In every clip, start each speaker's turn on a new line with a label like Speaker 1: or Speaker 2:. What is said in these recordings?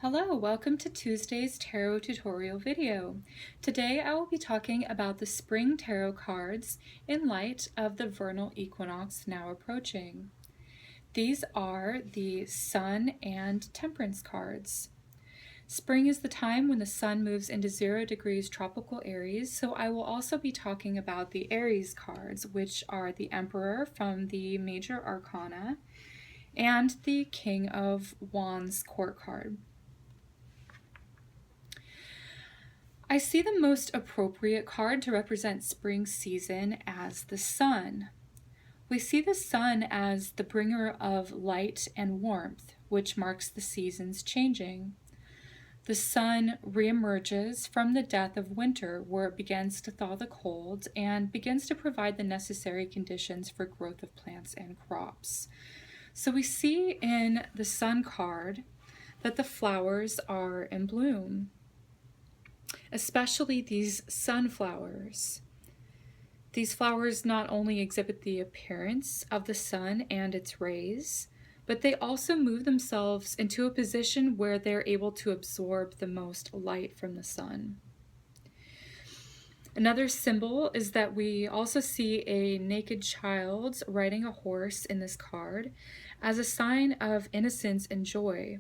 Speaker 1: Hello, welcome to Tuesday's tarot tutorial video. Today I will be talking about the spring tarot cards in light of the vernal equinox now approaching. These are the Sun and Temperance cards. Spring is the time when the Sun moves into 0 degrees tropical Aries, so I will also be talking about the Aries cards, which are the Emperor from the Major Arcana and the King of Wands court card. I see the most appropriate card to represent spring season as the Sun. We see the Sun as the bringer of light and warmth, which marks the seasons changing. The Sun reemerges from the death of winter, where it begins to thaw the cold and begins to provide the necessary conditions for growth of plants and crops. So we see in the Sun card that the flowers are in bloom, especially these sunflowers. These flowers not only exhibit the appearance of the sun and its rays, but they also move themselves into a position where they're able to absorb the most light from the sun. Another symbol is that we also see a naked child riding a horse in this card as a sign of innocence and joy.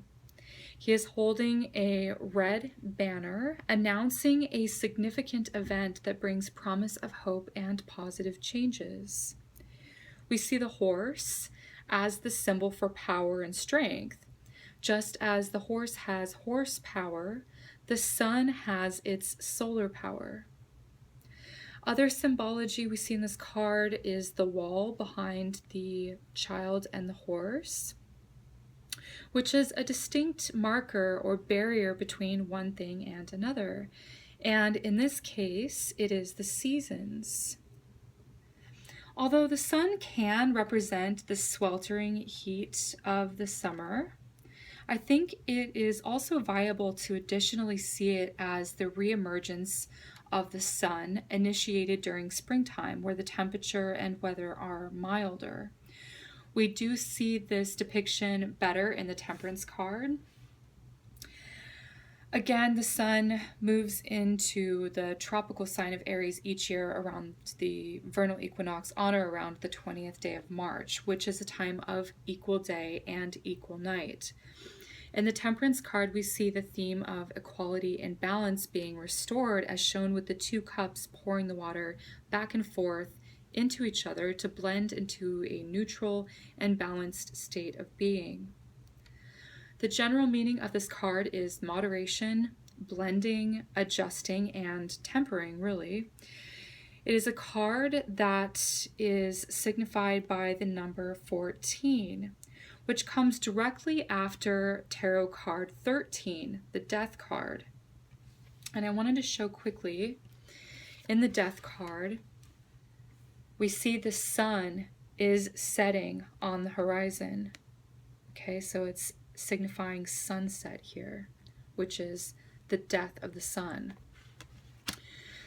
Speaker 1: He is holding a red banner announcing a significant event that brings promise of hope and positive changes. We see the horse as the symbol for power and strength. Just as the horse has horsepower, the sun has its solar power. Other symbology we see in this card is the wall behind the child and the horse, which is a distinct marker or barrier between one thing and another. And in this case, it is the seasons. Although the sun can represent the sweltering heat of the summer, I think it is also viable to additionally see it as the reemergence of the sun initiated during springtime, where the temperature and weather are milder. We do see this depiction better in the Temperance card. Again, the sun moves into the tropical sign of Aries each year around the vernal equinox on or around the 20th day of March, which is a time of equal day and equal night. In the Temperance card, we see the theme of equality and balance being restored, as shown with the 2 cups pouring the water back and forth into each other to blend into a neutral and balanced state of being. The general meaning of this card is moderation, blending, adjusting, and tempering, really. It is a card that is signified by the number 14, which comes directly after tarot card 13, the Death card. And I wanted to show quickly in the Death card, we see the sun is setting on the horizon. Okay, so it's signifying sunset here, which is the death of the sun.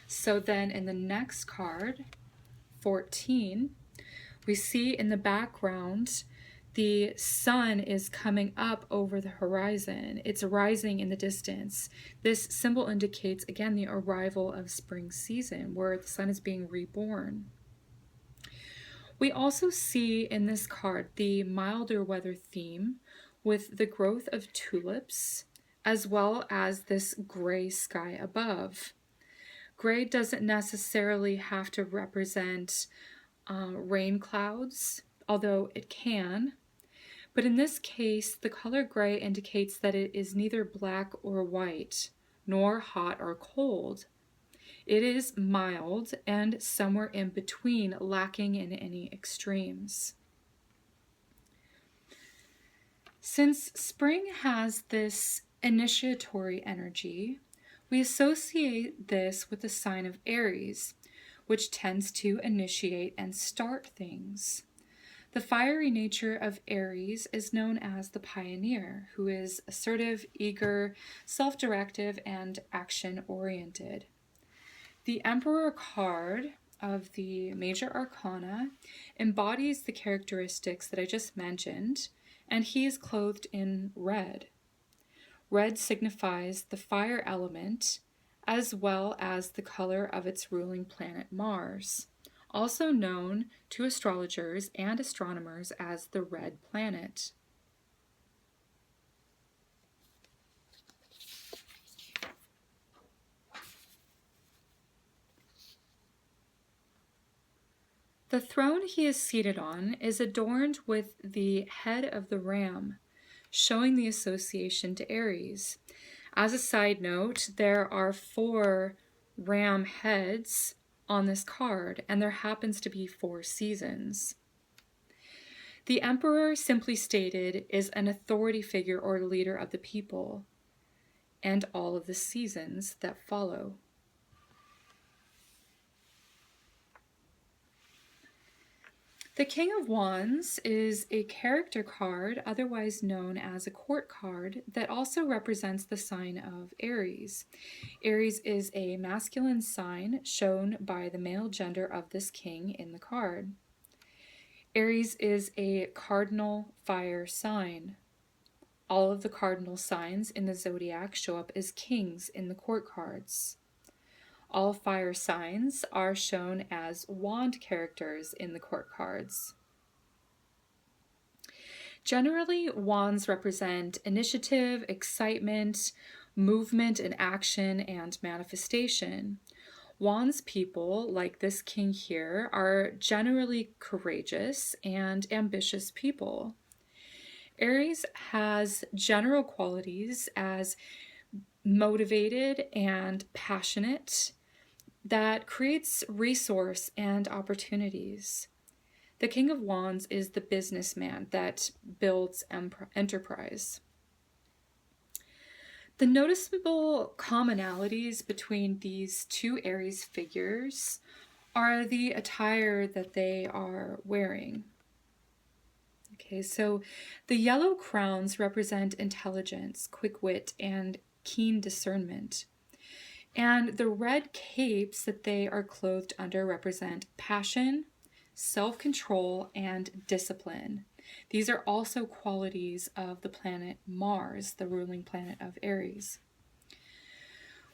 Speaker 1: So then in the next card, 14, we see in the background the sun is coming up over the horizon. It's rising in the distance. This symbol indicates, again, the arrival of spring season, where the sun is being reborn. We also see in this card the milder weather theme with the growth of tulips, as well as this gray sky above. Gray doesn't necessarily have to represent rain clouds, although it can. But in this case, the color gray indicates that it is neither black or white, nor hot or cold. It is mild and somewhere in between, lacking in any extremes. Since spring has this initiatory energy, we associate this with the sign of Aries, which tends to initiate and start things. The fiery nature of Aries is known as the pioneer, who is assertive, eager, self-directive, and action-oriented. The Emperor card of the Major Arcana embodies the characteristics that I just mentioned, and he is clothed in red. Red signifies the fire element as well as the color of its ruling planet Mars, also known to astrologers and astronomers as the red planet. The throne he is seated on is adorned with the head of the ram, showing the association to Aries. As a side note, there are 4 ram heads on this card, and there happens to be 4 seasons. The emperor, simply stated, is an authority figure or leader of the people and all of the seasons that follow. The King of Wands is a character card, otherwise known as a court card, that also represents the sign of Aries. Aries is a masculine sign shown by the male gender of this king in the card. Aries is a cardinal fire sign. All of the cardinal signs in the zodiac show up as kings in the court cards. All fire signs are shown as wand characters in the court cards. Generally, wands represent initiative, excitement, movement and action, and manifestation. Wands people, like this king here, are generally courageous and ambitious people. Aries has general qualities as motivated and passionate that creates resource and opportunities. The King of Wands is the businessman that builds enterprise. The noticeable commonalities between these 2 Aries figures are the attire that they are wearing. Okay, so the yellow crowns represent intelligence, quick wit, and keen discernment. And the red capes that they are clothed under represent passion, self-control, and discipline. These are also qualities of the planet Mars, the ruling planet of Aries.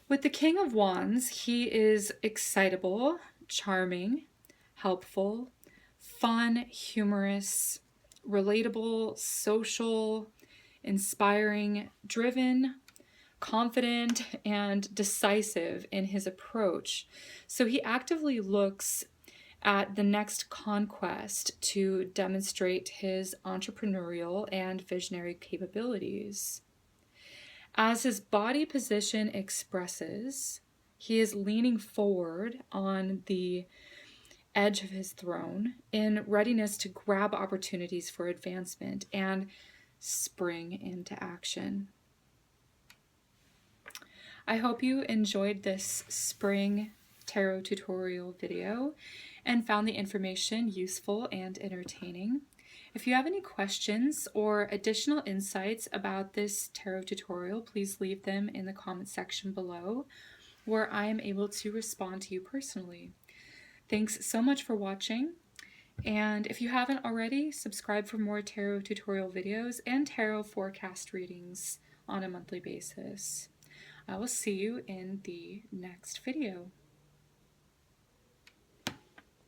Speaker 1: With the King of Wands, he is excitable, charming, helpful, fun, humorous, relatable, social, inspiring, driven, confident, and decisive in his approach. So he actively looks at the next conquest to demonstrate his entrepreneurial and visionary capabilities. As his body position expresses, he is leaning forward on the edge of his throne in readiness to grab opportunities for advancement and spring into action. I hope you enjoyed this spring tarot tutorial video and found the information useful and entertaining. If you have any questions or additional insights about this tarot tutorial, please leave them in the comment section below, where I am able to respond to you personally. Thanks so much for watching, and if you haven't already, subscribe for more tarot tutorial videos and tarot forecast readings on a monthly basis. I will see you in the next video.